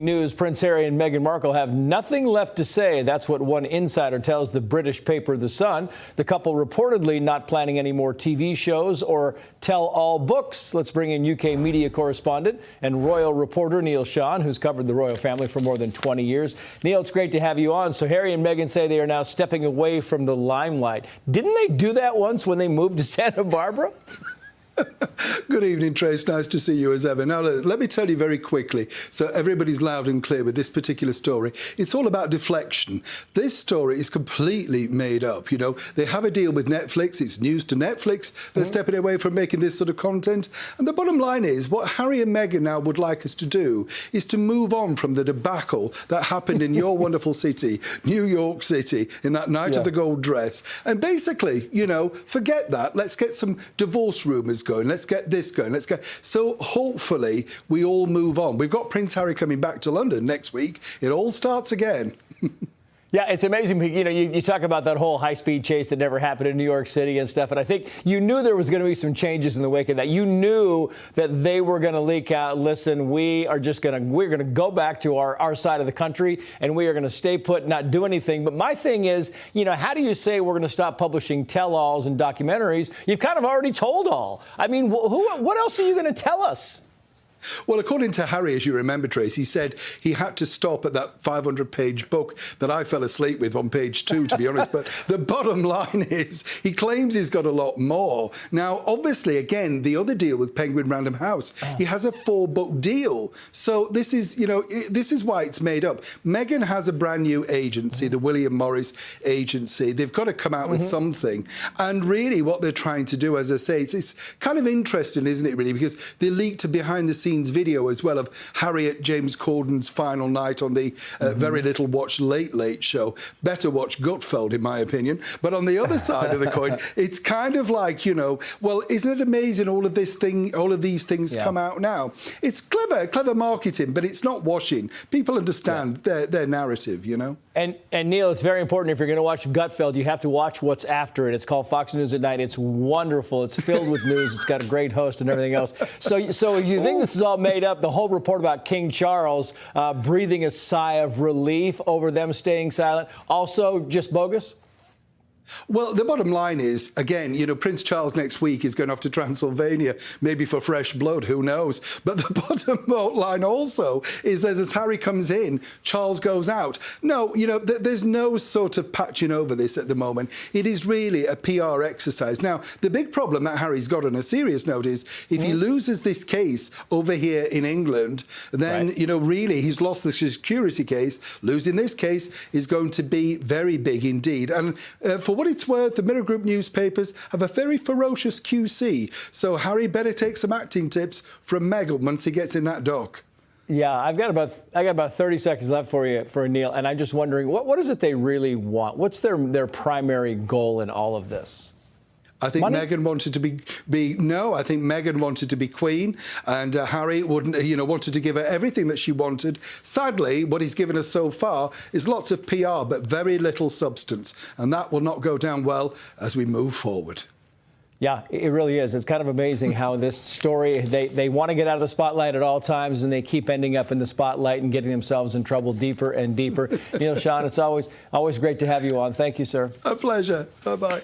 News, Prince Harry and Meghan Markle have nothing left to say. That's what one insider tells the British paper The Sun. The couple reportedly not planning any more TV shows or tell-all books. Let's bring in UK media correspondent and royal reporter Neil Sean, who's covered the royal family for more than 20 years. Neil, it's great to have you on. So Harry and Meghan say they are now stepping away from the limelight. Didn't they do that once when they moved to Santa Barbara? Good evening, Trace. Nice to see you as ever. Now, let me tell you very quickly, so everybody's loud and clear with this particular story. It's all about deflection. This story is completely made up. You know, they have a deal with Netflix. It's news to Netflix. They're stepping away from making this sort of content. And the bottom line is, what Harry and Meghan now would like us to do is to move on from the debacle that happened in your wonderful city, New York City, in that night of the gold dress. And basically, you know, forget that. Let's get some divorce rumours going. Let's get this going. Let's get. So hopefully we all move on. We've got Prince Harry coming back to London next week. It all starts again. Yeah, it's amazing. You know, you talk about that whole high-speed chase that never happened in New York City and stuff. And I think you knew there was going to be some changes in the wake of that. You knew that they were going to leak out. Listen, we're going to go back to our side of the country, and we are going to stay put, not do anything. But my thing is, you know, how do you say we're going to stop publishing tell-alls and documentaries? You've kind of already told all. I mean, what else are you going to tell us? Well, according to Harry, as you remember, Trace, he said he had to stop at that 500-page book that I fell asleep with on page 2, to be honest. But the bottom line is he claims he's got a lot more. Now, obviously, again, the other deal with Penguin Random House, he has a 4-book deal. So this is, you know, this is why it's made up. Meghan has a brand new agency, the William Morris agency. They've got to come out with something. And really what they're trying to do, as I say, it's kind of interesting, isn't it, really? Because they leaked a behind-the-scenes video as well of Harry at James Corden's final night on the very little watched Late Late Show. Better watch Gutfeld, in my opinion. But on the other side of the coin, it's kind of like, you know, well, isn't it amazing all of these things come out now? It's clever marketing, but it's not washing. People understand their narrative, you know. And Neil, it's very important if you're going to watch Gutfeld, you have to watch what's after it. It's called Fox News at Night. It's wonderful. It's filled with news. It's got a great host and everything else. So if you think this is all made up, the whole report about King Charles breathing a sigh of relief over them staying silent, also just bogus? Well, the bottom line is, again, you know, Prince Charles next week is going off to Transylvania, maybe for fresh blood, who knows? But the bottom line also is that as Harry comes in, Charles goes out. No, you know, there's no sort of patching over this at the moment. It is really a PR exercise. Now, the big problem that Harry's got on a serious note is if he loses this case over here in England, then, you know, really he's lost the security case. Losing this case is going to be very big indeed. And for what it's worth, the Mirror Group newspapers have a very ferocious QC. So Harry better take some acting tips from Meghan once he gets in that dock. Yeah, I got about 30 seconds left for you, Neil, and I'm just wondering, what is it they really want? What's their primary goal in all of this? I think Meghan wanted to I think Meghan wanted to be queen, and Harry wouldn't, you know, wanted to give her everything that she wanted. Sadly, what he's given us so far is lots of PR, but very little substance, and that will not go down well as we move forward. Yeah, it really is. It's kind of amazing how this story, they want to get out of the spotlight at all times, and they keep ending up in the spotlight and getting themselves in trouble deeper and deeper. Neil Sean, it's always great to have you on. Thank you, sir. A pleasure. Bye-bye.